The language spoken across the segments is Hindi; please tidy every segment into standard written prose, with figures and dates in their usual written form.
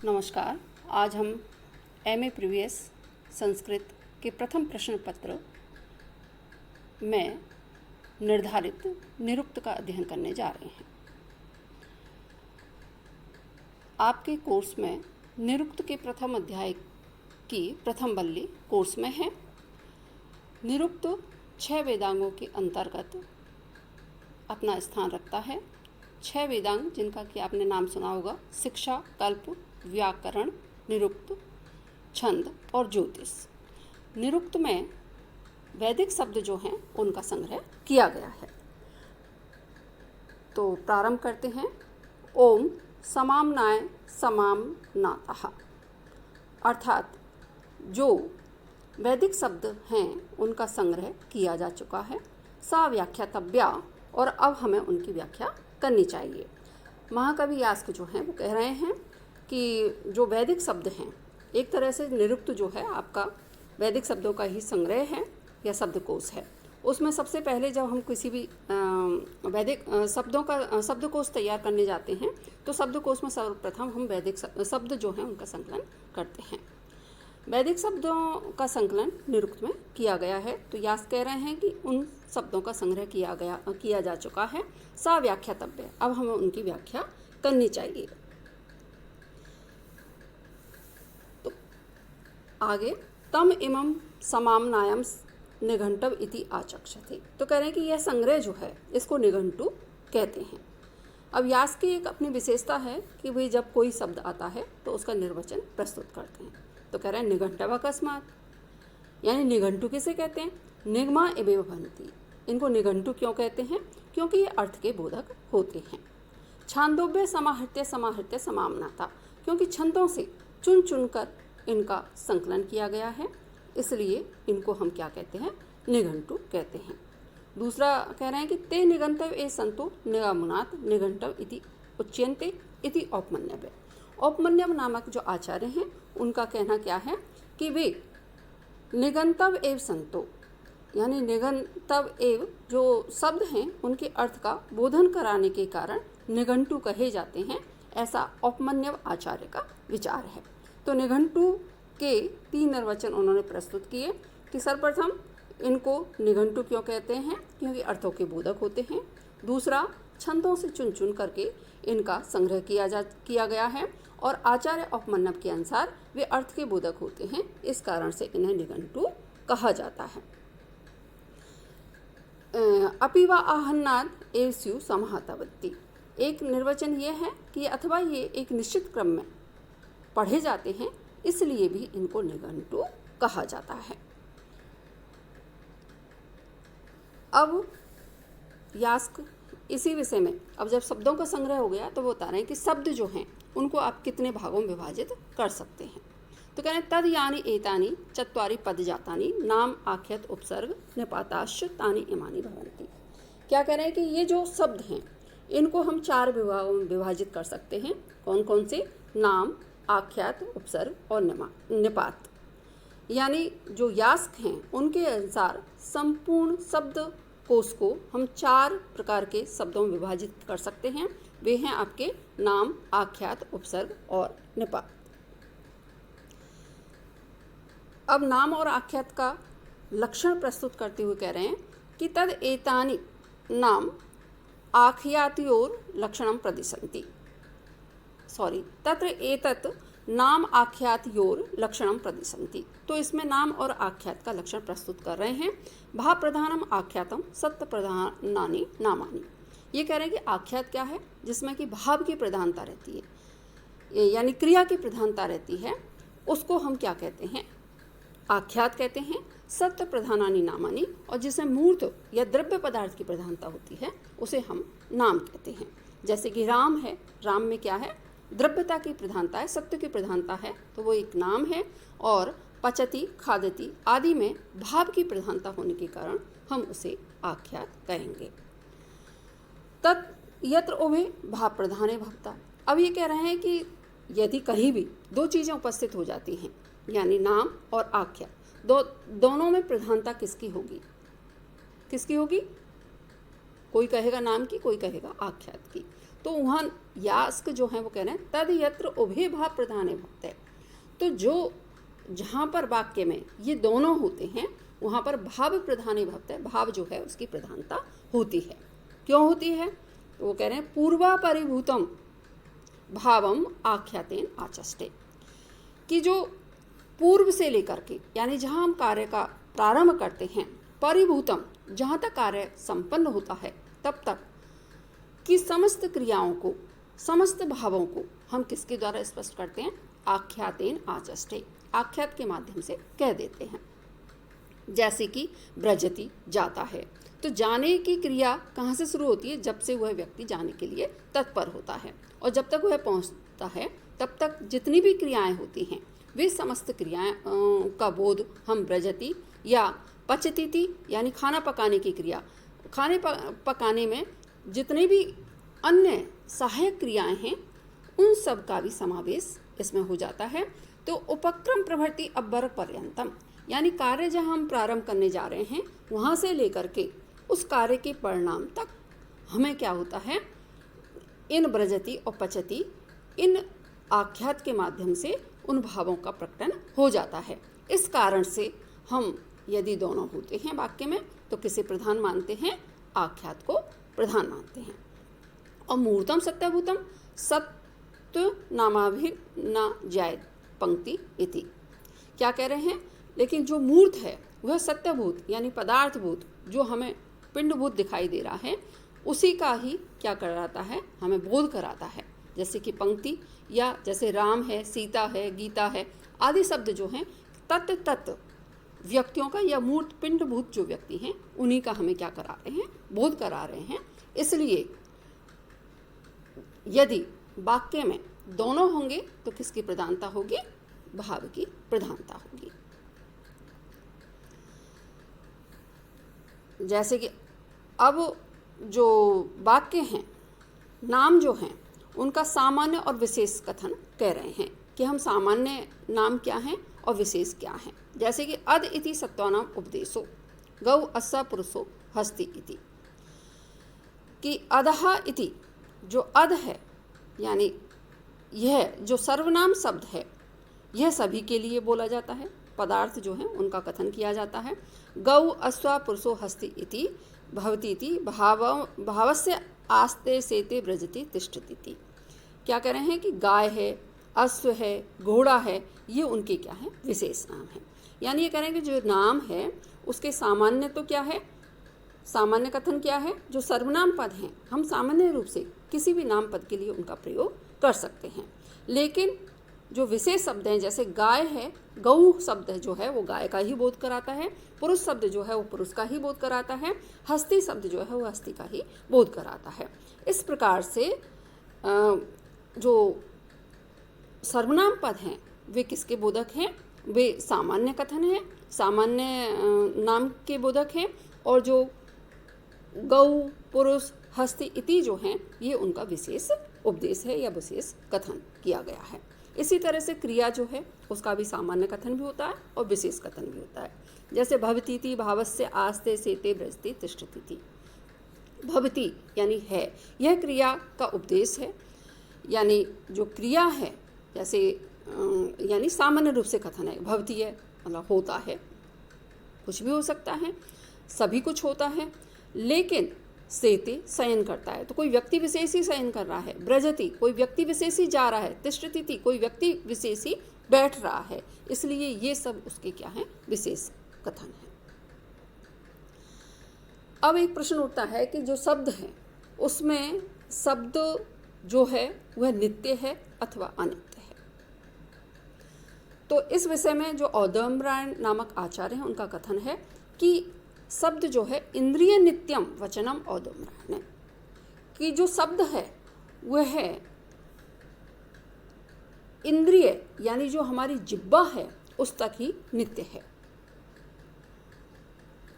नमस्कार। आज हम एमए प्रीवियस संस्कृत के प्रथम प्रश्न पत्र में निर्धारित निरुक्त का अध्ययन करने जा रहे हैं। आपके कोर्स में निरुक्त के प्रथम अध्याय की प्रथम बल्ली कोर्स में है। निरुक्त 6 वेदांगों के अंतर्गत अपना स्थान रखता है। 6 वेदांग जिनका कि आपने नाम सुना होगा: शिक्षा, कल्प, व्याकरण, निरुक्त, छंद और ज्योतिष। निरुक्त में वैदिक शब्द जो हैं उनका संग्रह किया गया है। तो प्रारंभ करते हैं। ओम समाम्नाय समाम्नातः, अर्थात जो वैदिक शब्द हैं उनका संग्रह किया जा चुका है। सा व्याख्यातव्या, और अब हमें उनकी व्याख्या करनी चाहिए। महाकवि यास्क जो हैं वो कह रहे हैं कि जो वैदिक शब्द हैं, एक तरह से निरुक्त जो है आपका वैदिक शब्दों का ही संग्रह है या शब्दकोश है। उसमें सबसे पहले जब हम किसी भी वैदिक शब्दों का शब्दकोश तैयार करने जाते हैं तो शब्दकोश में सर्वप्रथम हम वैदिक शब्द जो हैं उनका संकलन करते हैं। वैदिक शब्दों का संकलन निरुक्त में किया गया है। तो यास्क कह रहे हैं कि उन शब्दों का संग्रह किया जा चुका है। सा व्याख्यातव्य, अब हमें उनकी व्याख्या करनी चाहिए। तो आगे तम इमं समाम्नायम निघंटव इति आचक्षते, तो कह रहे हैं कि यह संग्रह जो है इसको निघंटु कहते हैं। अब यास्क की एक अपनी विशेषता है कि भाई जब कोई शब्द आता है तो उसका निर्वचन प्रस्तुत करते हैं। तो कह रहे हैं निघंटव अकस्मात, यानी निघंटु किसे कहते हैं? निगमा एवं भवन्ति। इनको निघंटु क्यों कहते हैं? क्योंकि ये अर्थ के बोधक होते हैं। छांदोग्य समाहृत्य समाहृत्य समाम्नाता, क्योंकि छंदों से चुन चुनकर इनका संकलन किया गया है, इसलिए इनको हम क्या कहते हैं? निघंटु कहते हैं। दूसरा कह रहे हैं कि ते निघंटव ए संतो निगमनात् निघंटव इति उच्यन्ते इति औपमन्यव्य। औपमन्यव नामक जो आचार्य हैं उनका कहना क्या है कि वे निगंतव एव संतो, यानी निगंतव एव जो शब्द हैं उनके अर्थ का बोधन कराने के कारण निघंटु कहे जाते हैं, ऐसा औपमन्यव आचार्य का विचार है। तो निघंटु के 3 निर्वचन उन्होंने प्रस्तुत किए कि सर्वप्रथम इनको निघंटु क्यों कहते हैं? क्योंकि अर्थों के बोधक होते हैं। दूसरा, छंदों से चुन चुन करके इनका संग्रह किया गया है, और आचार्य औपमन्यव के अनुसार वे अर्थ के बोधक होते हैं, इस कारण से इन्हें निघंटु कहा जाता है। अपि वा आहन्नाद एव स्यु समाहतवत्ति, एक निर्वचन ये है कि अथवा ये एक निश्चित क्रम में पढ़े जाते हैं, इसलिए भी इनको निघंटु कहा जाता है। अब यास्क इसी विषय में, अब जब शब्दों का संग्रह हो गया तो वो बता रहे हैं कि शब्द जो हैं उनको आप कितने भागों में विभाजित कर सकते हैं। तो कह रहे हैं तद यानी एतानी चत्वारि पद जातानी नाम आख्यात उपसर्ग निपाताश्च तानि इमानि भवन्ति। क्या कह रहे हैं कि ये जो शब्द हैं इनको हम 4 विभागों में विभाजित कर सकते हैं। कौन कौन से? नाम, आख्यात, उपसर्ग और निपात। यानी जो यास्क हैं उनके अनुसार संपूर्ण शब्द कोश को हम 4 प्रकार के शब्दों में विभाजित कर सकते हैं। वे हैं आपके नाम, आख्यात, उपसर्ग और निपात। अब नाम और आख्यात का लक्षण प्रस्तुत करते हुए कह रहे हैं कि तद एतानि नाम आख्यातयोर लक्षणं प्रदिशन्ति, तत्र एतत् नाम आख्यातयोर लक्षणं प्रदिशन्ति। तो इसमें नाम और आख्यात का लक्षण प्रस्तुत कर रहे हैं। भाव प्रधानम आख्यातम सत्य प्रधानानि नामानि। ये कह रहे हैं कि आख्यात क्या है? जिसमें कि भाव की प्रधानता रहती है, यानी क्रिया की प्रधानता रहती है, उसको हम क्या कहते हैं? आख्यात कहते हैं। सत्य प्रधानानि नामानि, और जिसमें मूर्त या द्रव्य पदार्थ की प्रधानता होती है उसे हम नाम कहते हैं। जैसे कि राम है, राम में क्या है? द्रव्यता की प्रधानता है, सत्य की प्रधानता है, तो वो एक नाम है। और पचति, खादति आदि में भाव की प्रधानता होने के कारण हम उसे आख्यात कहेंगे। तत् यत्र उभे भाव प्रधाने भवता। अब ये कह रहे हैं कि यदि कहीं भी 2 चीज़ें उपस्थित हो जाती हैं, यानी नाम और आख्यात, दोनों में प्रधानता किसकी होगी? किसकी होगी? कोई कहेगा नाम की, कोई कहेगा आख्यात की। तो वहाँ यास्क जो है वो कह रहे हैं तद यत्र उभय भाव प्रधाने भक्त है। तो जो जहाँ पर वाक्य में ये दोनों होते हैं वहाँ पर भाव प्रधाने भक्त है, भाव जो है उसकी प्रधानता होती है। क्यों होती है? तो वो कह रहे हैं पूर्वा परिभूतम भावम आख्यातेन आचष्टे, कि जो पूर्व से लेकर के यानी जहाँ हम कार्य का प्रारंभ करते हैं, परिभूतम जहाँ तक कार्य संपन्न होता है तब तक कि समस्त क्रियाओं को, समस्त भावों को हम किसके द्वारा स्पष्ट करते हैं? आख्यातेन आचष्टे, आख्यात के माध्यम से कह देते हैं। जैसे कि ब्रजति जाता है, तो जाने की क्रिया कहाँ से शुरू होती है? जब से वह व्यक्ति जाने के लिए तत्पर होता है, और जब तक वह पहुँचता है तब तक जितनी भी क्रियाएं होती हैं वे समस्त क्रियाएं का बोध हम ब्रजति या पचतीति यानी खाना पकाने की क्रिया, खाने पकाने में जितने भी अन्य सहायक क्रियाएं हैं उन सब का भी समावेश इसमें हो जाता है। तो उपक्रम प्रवृत्ति अब्बर पर्यंतम, यानी कार्य जहाँ हम प्रारंभ करने जा रहे हैं वहाँ से लेकर के उस कार्य के परिणाम तक हमें क्या होता है? इन ब्रजति और पचति, इन आख्यात के माध्यम से उन भावों का प्रकटन हो जाता है। इस कारण से हम यदि दोनों होते हैं वाक्य में तो किसे प्रधान मानते हैं? आख्यात को प्रधान मानते हैं। और मूर्तम सत्यभूतम सत्य नामाभिर्न जायत पंक्ति इति, क्या कह रहे हैं? लेकिन जो मूर्त है वह सत्यभूत यानी पदार्थभूत जो हमें पिंडभूत दिखाई दे रहा है उसी का ही क्या कराता है? हमें बोध कराता है। जैसे कि पंक्ति या जैसे राम है, सीता है, गीता है आदि शब्द जो हैं तत्त व्यक्तियों का या मूर्त पिंडभूत जो व्यक्ति हैं उन्हीं का हमें क्या करा रहे हैं? बोध करा रहे हैं। इसलिए यदि वाक्य में दोनों होंगे तो किसकी प्रधानता होगी? भाव की प्रधानता होगी। जैसे कि अब जो वाक्य हैं, नाम जो हैं उनका सामान्य और विशेष कथन कह रहे हैं कि हम सामान्य नाम क्या हैं और विशेष क्या हैं। जैसे कि अद इति सत्वानाम उपदेशो गौ अस्सा पुरुषो हस्ति इति, कि अदहा इति जो अद है यानी यह जो सर्वनाम शब्द है यह सभी के लिए बोला जाता है, पदार्थ जो हैं उनका कथन किया जाता है। गौ अश्वा पुरुषो हस्ति इति भवति इति भावस्य आस्ते सेते ब्रजति तिष्ठति, क्या कह रहे हैं कि गाय है, अश्व है, घोड़ा है, ये उनके क्या है? विशेष नाम है। यानी ये कह रहे हैं कि जो नाम है उसके सामान्य तो क्या है? सामान्य कथन क्या है? जो सर्वनाम पद हैं हम सामान्य रूप से किसी भी नाम पद के लिए उनका प्रयोग कर सकते हैं, लेकिन जो विशेष शब्द हैं जैसे गाय है, गौ शब्द जो है वो गाय का ही बोध कराता है, पुरुष शब्द जो है वो पुरुष का ही बोध कराता है, हस्ती शब्द जो है वो हस्ती का ही बोध कराता है। इस प्रकार से जो सर्वनाम पद हैं वे किसके बोधक हैं? वे सामान्य कथन हैं, सामान्य नाम के बोधक हैं, और जो गौ, पुरुष, हस्ती इति जो हैं ये उनका विशेष उपदेश है या विशेष कथन किया गया है। इसी तरह से क्रिया जो है उसका भी सामान्य कथन भी होता है और विशेष कथन भी होता है। जैसे भवतीति भावस्य आस्ते सेते ब्रजति तिष्ठति, भवती यानी है, यह क्रिया का उपदेश है, यानी जो क्रिया है जैसे यानी सामान्य रूप से कथन है, भवती है मतलब होता है, कुछ भी हो सकता है, सभी कुछ होता है, लेकिन सेते शयन करता है तो कोई व्यक्ति विशेष ही शयन कर रहा है, ब्रजति कोई व्यक्ति विशेष ही जा रहा है, तिष्ठति कोई व्यक्ति विशेष ही बैठ रहा है, इसलिए ये सब उसके क्या है? विशेष कथन है। अब एक प्रश्न उठता है कि जो शब्द है उसमें शब्द जो है वह नित्य है अथवा अनित्य है। तो इस विषय में जो औदुम्बरायण नामक आचार्य हैं उनका कथन है कि शब्द जो है इंद्रिय नित्यम वचनम औदुम्बरायण, कि जो शब्द है वह है इंद्रिय यानी जो हमारी जिह्वा है उस तक ही नित्य है,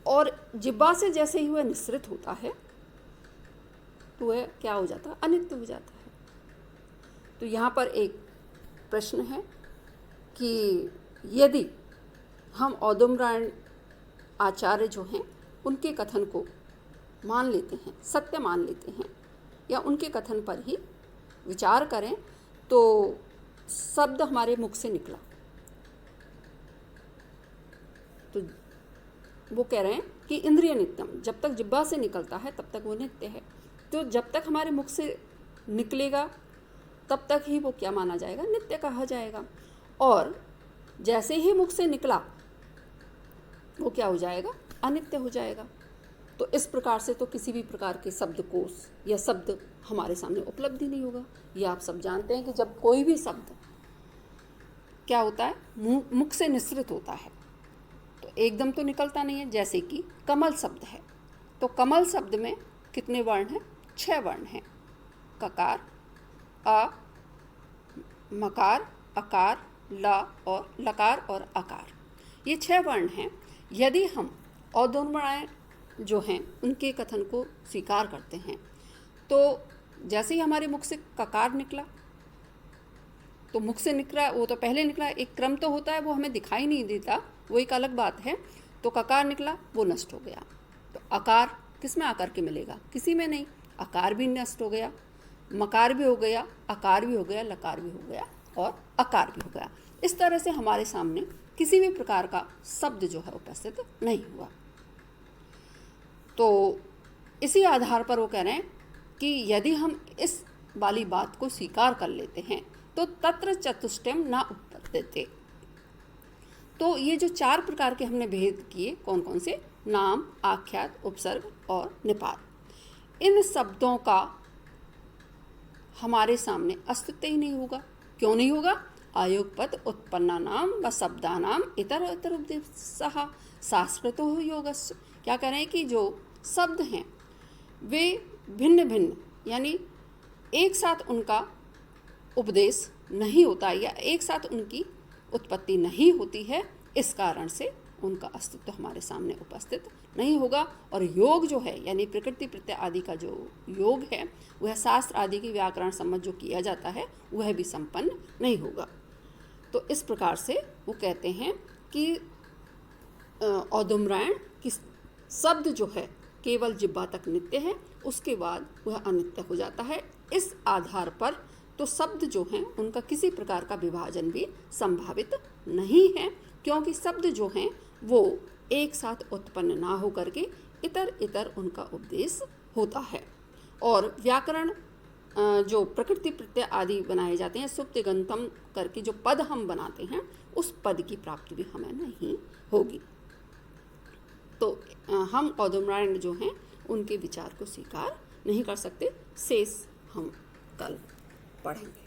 और जिह्वा से जैसे ही वह निःसृत होता है तो वह क्या हो जाता है? अनित्य हो जाता है। तो यहाँ पर एक प्रश्न है कि यदि हम औदुम्बरायण आचार्य जो हैं उनके कथन को मान लेते हैं, सत्य मान लेते हैं, या उनके कथन पर ही विचार करें तो शब्द हमारे मुख से निकला, तो वो कह रहे हैं कि इंद्रिय नित्यम, जब तक जिह्वा से निकलता है तब तक वो नित्य है। तो जब तक हमारे मुख से निकलेगा तब तक ही वो क्या माना जाएगा, नित्य कहा जाएगा। और जैसे ही मुख से निकला वो क्या हो जाएगा, अनित्य हो जाएगा। तो इस प्रकार से तो किसी भी प्रकार के शब्दकोश या शब्द हमारे सामने उपलब्ध ही नहीं होगा। ये आप सब जानते हैं कि जब कोई भी शब्द क्या होता है, मुख से निःसृत होता है तो एकदम तो निकलता नहीं है। जैसे कि कमल शब्द है, तो कमल शब्द में कितने वर्ण हैं, 6 वर्ण हैं। ककार, अ, मकार, अकार, ल और लकार और अकार, ये 6 वर्ण हैं। यदि हम औदुम्बरायण जो हैं उनके कथन को स्वीकार करते हैं तो जैसे ही हमारे मुख से ककार निकला, तो मुख से निकला वो तो पहले निकला, एक क्रम तो होता है, वो हमें दिखाई नहीं देता, वो एक अलग बात है। तो ककार निकला, वो नष्ट हो गया। तो अकार किस में आकर के मिलेगा, किसी में नहीं, अकार भी नष्ट हो गया, मकार भी हो गया, अकार भी हो गया, लकार भी हो गया और अकार भी हो गया। इस तरह से हमारे सामने किसी भी प्रकार का शब्द जो है उपस्थित नहीं हुआ। तो इसी आधार पर वो कह रहे हैं कि यदि हम इस वाली बात को स्वीकार कर लेते हैं तो तत्र चतुष्टयम न उत्पद्यते। तो ये जो 4 प्रकार के हमने भेद किए, कौन कौन से, नाम, आख्यात, उपसर्ग और निपात, इन शब्दों का हमारे सामने अस्तित्व ही नहीं होगा। क्यों नहीं होगा, अयुगपद उत्पन्नानाम व शब्दानाम इतर इतर उपदेशः शास्त्रतो योगस्य। क्या कह रहे हैं कि जो शब्द हैं वे भिन्न भिन्न, यानी एक साथ उनका उपदेश नहीं होता या एक साथ उनकी उत्पत्ति नहीं होती है, इस कारण से उनका अस्तित्व हमारे सामने उपस्थित नहीं होगा। और योग जो है, यानी प्रकृति प्रत्यय आदि का जो योग है, वह शास्त्र आदि की व्याकरण सम्मत जो किया जाता है वह भी संपन्न नहीं होगा। तो इस प्रकार से वो कहते हैं कि औदुम्बरायण की शब्द जो है केवल जिह्वा तक नित्य है, उसके बाद वह अनित्य हो जाता है। इस आधार पर तो शब्द जो हैं उनका किसी प्रकार का विभाजन भी संभावित नहीं है, क्योंकि शब्द जो हैं वो एक साथ उत्पन्न ना हो करके इतर इतर उनका उपदेश होता है। और व्याकरण जो प्रकृति प्रत्यय आदि बनाए जाते हैं, सुप्तिगंतम करके जो पद हम बनाते हैं, उस पद की प्राप्ति भी हमें नहीं होगी। तो हम औदुम्बरायण जो हैं उनके विचार को स्वीकार नहीं कर सकते। शेष हम कल पढ़ेंगे।